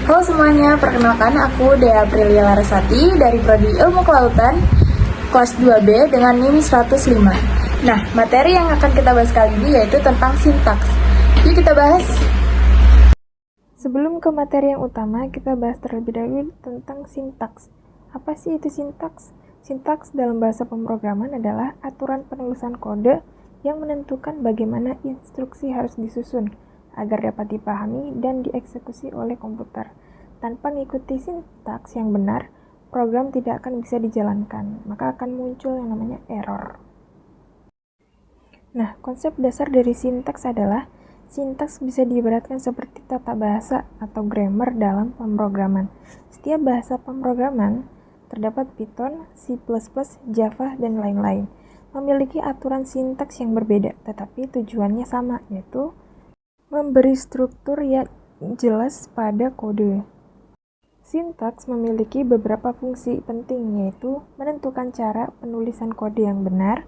Halo semuanya, perkenalkan aku Dea Aprilia Larasati dari Prodi Ilmu Kelautan kelas 2B dengan NIM 105. Nah, materi yang akan kita bahas kali ini yaitu tentang sintaks. Yuk kita bahas. Sebelum ke materi yang utama, kita bahas terlebih dahulu tentang sintaks. Apa sih itu sintaks? Sintaks dalam bahasa pemrograman adalah aturan penulisan kode yang menentukan bagaimana instruksi harus disusun agar dapat dipahami dan dieksekusi oleh komputer. Tanpa mengikuti sintaks yang benar, program tidak akan bisa dijalankan, maka akan muncul yang namanya error. Nah, konsep dasar dari sintaks adalah sintaks bisa diibaratkan seperti tata bahasa atau grammar dalam pemrograman. Setiap bahasa pemrograman, terdapat Python, C++, Java, dan lain-lain, memiliki aturan sintaks yang berbeda, tetapi tujuannya sama, yaitu memberi struktur yang jelas pada kode. Sintaks memiliki beberapa fungsi penting, yaitu menentukan cara penulisan kode yang benar,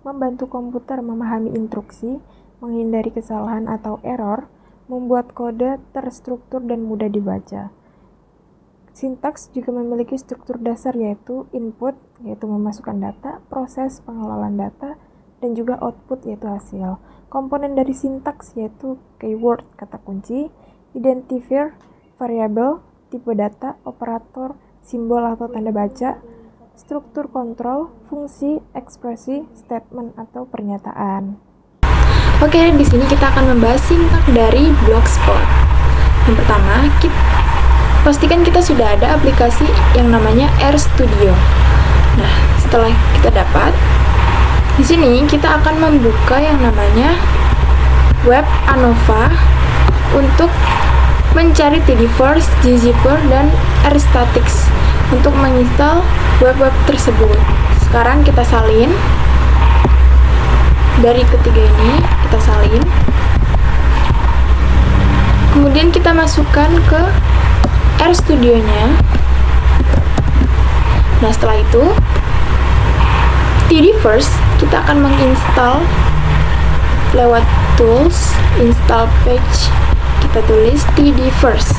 membantu komputer memahami instruksi, menghindari kesalahan atau error, membuat kode terstruktur dan mudah dibaca. Sintaks juga memiliki struktur dasar, yaitu input, yaitu memasukkan data, proses pengelolaan data, dan juga output, yaitu hasil. Komponen dari sintaks yaitu keyword, kata kunci, identifier, variabel, tipe data, operator, simbol atau tanda baca, struktur kontrol, fungsi, ekspresi, statement atau pernyataan. Oke, di sini kita akan membahas sintaks dari Blogspot. Yang pertama, pastikan kita sudah ada aplikasi yang namanya RStudio. Nah, setelah kita dapat, di sini kita akan membuka yang namanya Web Anova untuk mencari Tidyverse, gzipper, dan rstatix untuk menginstal web-web tersebut. Sekarang kita salin. Dari ketiga ini kita salin. Kemudian kita masukkan ke RStudio-nya. Nah, setelah itu Tidyverse kita akan menginstal lewat tools, install page, kita tulis Tidyverse,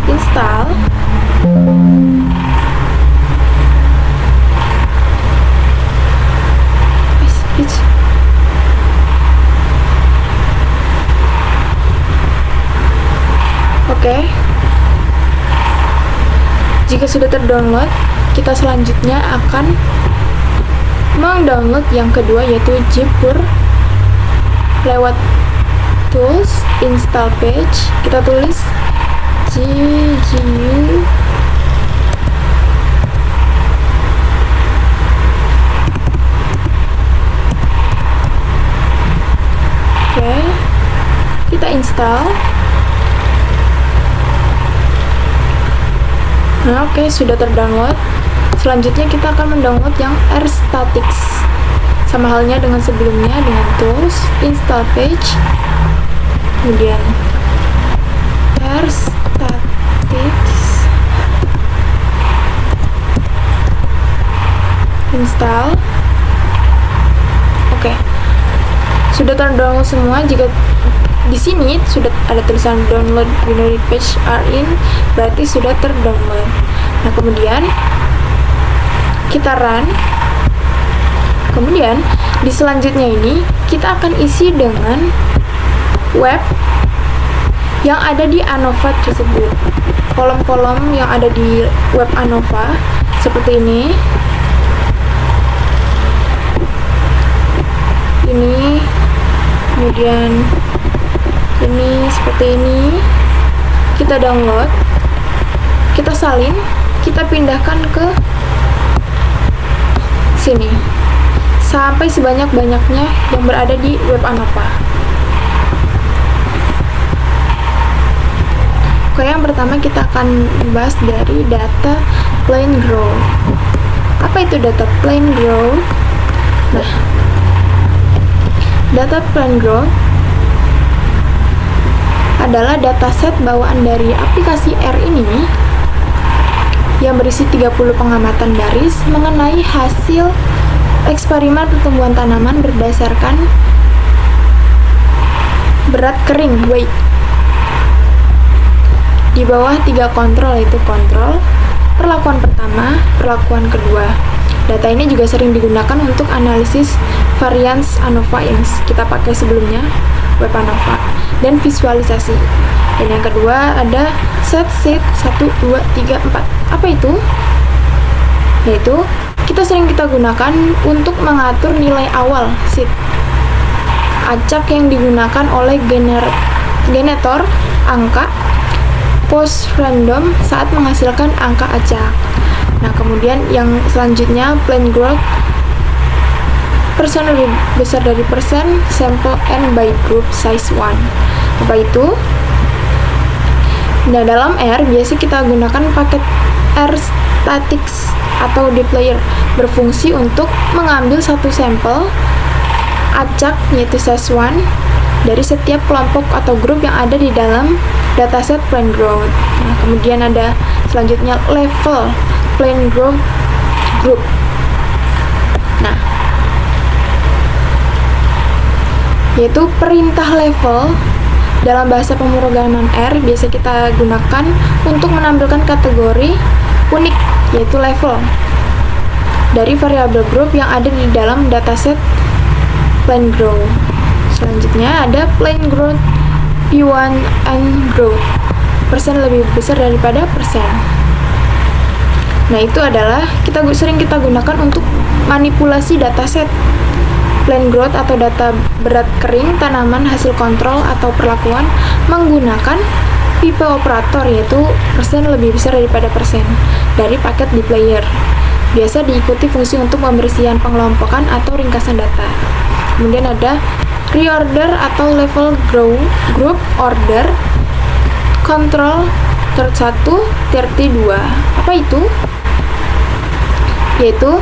install. Oke. Jika sudah terdownload, kita selanjutnya akan mendownload yang kedua, yaitu Jipper. Lewat tools, install page, kita tulis GGU. Oke, kita install. Nah, oke, sudah terdownload. Selanjutnya kita akan mendownload yang rstatix. Sama halnya dengan sebelumnya, dengan tools, install page, kemudian rstatix, install. Oke, sudah terdownload semua. Jika di sini sudah ada tulisan download binary page are in, berarti sudah terdownload. Nah, kemudian kita run. Kemudian di selanjutnya ini kita akan isi dengan web yang ada di Anova tersebut. Kolom-kolom yang ada di web Anova seperti ini. Ini, kemudian ini seperti ini. Kita download, kita salin, kita pindahkan ke sini sampai sebanyak-banyaknya yang berada di web Anova. Oke, yang pertama kita akan bahas dari data plain grow. Apa itu data plain grow? Nah, data plain grow adalah dataset bawaan dari aplikasi R ini yang berisi 30 pengamatan baris mengenai hasil eksperimen pertumbuhan tanaman berdasarkan berat kering weight. Di bawah 3 kontrol, yaitu kontrol perlakuan pertama, perlakuan kedua. Data ini juga sering digunakan untuk analisis variance ANOVA yang kita pakai sebelumnya, web ANOVA, dan visualisasi. Dan yang kedua ada set 1, 2, 3, 4. Apa itu? Yaitu kita gunakan untuk mengatur nilai awal seed. Acak yang digunakan oleh generator angka post random saat menghasilkan angka acak. Nah, kemudian yang selanjutnya plain growth, persen lebih besar dari persen, sample n by group size 1. Apa itu? Nah, dalam R biasa kita gunakan paket R statics atau dplyr, berfungsi untuk mengambil satu sampel acak yaitu size 1 dari setiap kelompok atau grup yang ada di dalam dataset plain growth. Nah, kemudian ada selanjutnya level plain growth group. Nah, yaitu perintah level dalam bahasa pemrograman R biasa kita gunakan untuk menampilkan kategori unik yaitu level dari variabel grup yang ada di dalam dataset plain growth. Selanjutnya ada plain growth P1 and growth, persen lebih besar daripada persen. Nah, itu adalah sering kita gunakan untuk manipulasi dataset plain growth atau data berat kering tanaman hasil kontrol atau perlakuan menggunakan tipe operator yaitu persen lebih besar daripada persen dari paket dplyr. Biasa diikuti fungsi untuk pembersihan pengelompokan atau ringkasan data. Kemudian ada reorder atau level group order control 1, 32. Apa itu? Yaitu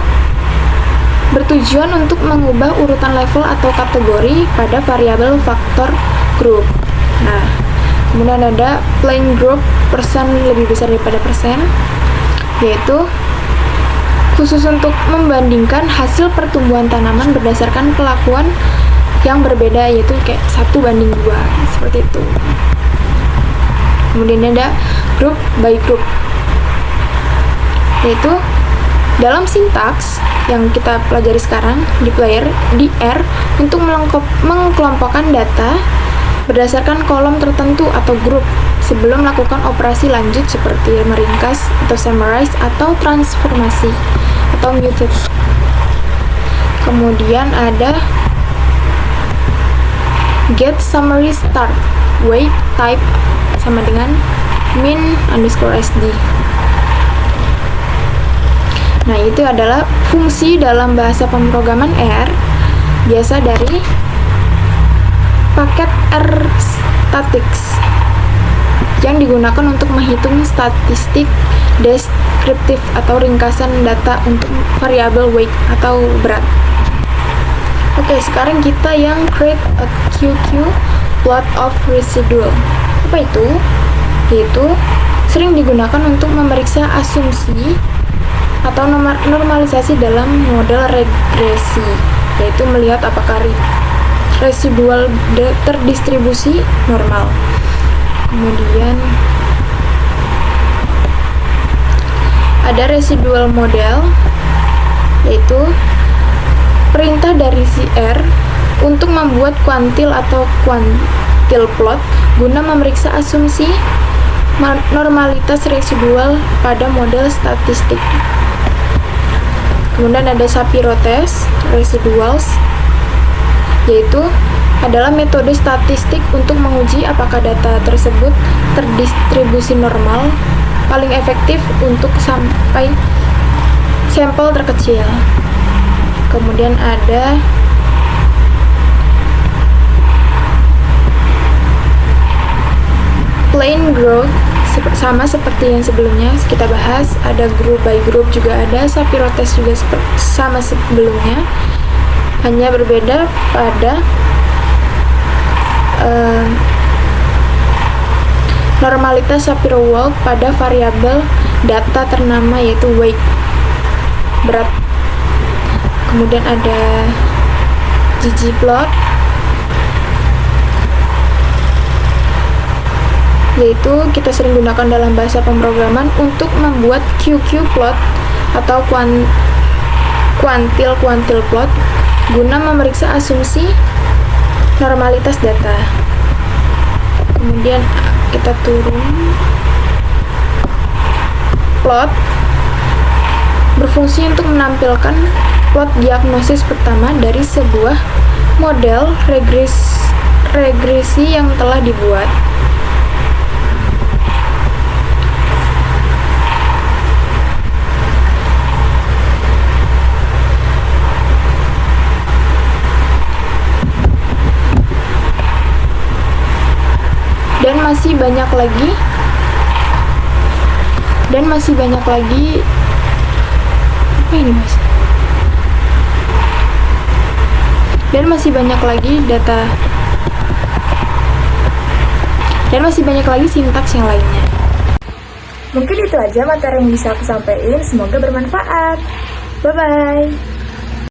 bertujuan untuk mengubah urutan level atau kategori pada variabel faktor group. Nah, kemudian ada plain group persen lebih besar daripada persen, yaitu khusus untuk membandingkan hasil pertumbuhan tanaman berdasarkan kelakuan yang berbeda, yaitu kayak 1:2 seperti itu. Kemudian ada group by group, yaitu dalam sintaks yang kita pelajari sekarang di R untuk mengkelompokkan data berdasarkan kolom tertentu atau grup sebelum melakukan operasi lanjut seperti meringkas atau summarize atau transformasi atau mutate. Kemudian ada get summary start weight type sama dengan min_sd. Nah, itu adalah fungsi dalam bahasa pemrograman R biasa dari paket R statics yang digunakan untuk menghitung statistik deskriptif atau ringkasan data untuk variabel weight atau berat. Oke, sekarang kita yang create a QQ plot of residual. Apa itu? Yaitu sering digunakan untuk memeriksa asumsi atau normalisasi dalam model regresi, yaitu melihat apakah residual terdistribusi normal. Kemudian ada residual model, yaitu perintah dari si R untuk membuat kuantil atau kuantil plot guna memeriksa asumsi normalitas residual pada model statistik. Kemudian ada Shapiro test residuals, yaitu adalah metode statistik untuk menguji apakah data tersebut terdistribusi normal paling efektif untuk sampai sampel terkecil. Kemudian ada plain growth, sama seperti yang sebelumnya kita bahas, ada group by group juga ada, Shapiro test juga sama sebelumnya, hanya berbeda pada normalitas Shapiro-Wilk pada variabel data ternama yaitu weight, berat. Kemudian ada ggplot, yaitu kita sering gunakan dalam bahasa pemrograman untuk membuat QQ plot atau kuantil plot guna memeriksa asumsi normalitas data. Kemudian kita turun. Plot berfungsi untuk menampilkan plot diagnosis pertama dari sebuah model regresi yang telah dibuat. Dan masih banyak lagi apa ini mas? Dan masih banyak lagi sintaks yang lainnya. Mungkin itu aja materi yang bisa aku sampaikan, semoga bermanfaat. Bye-bye.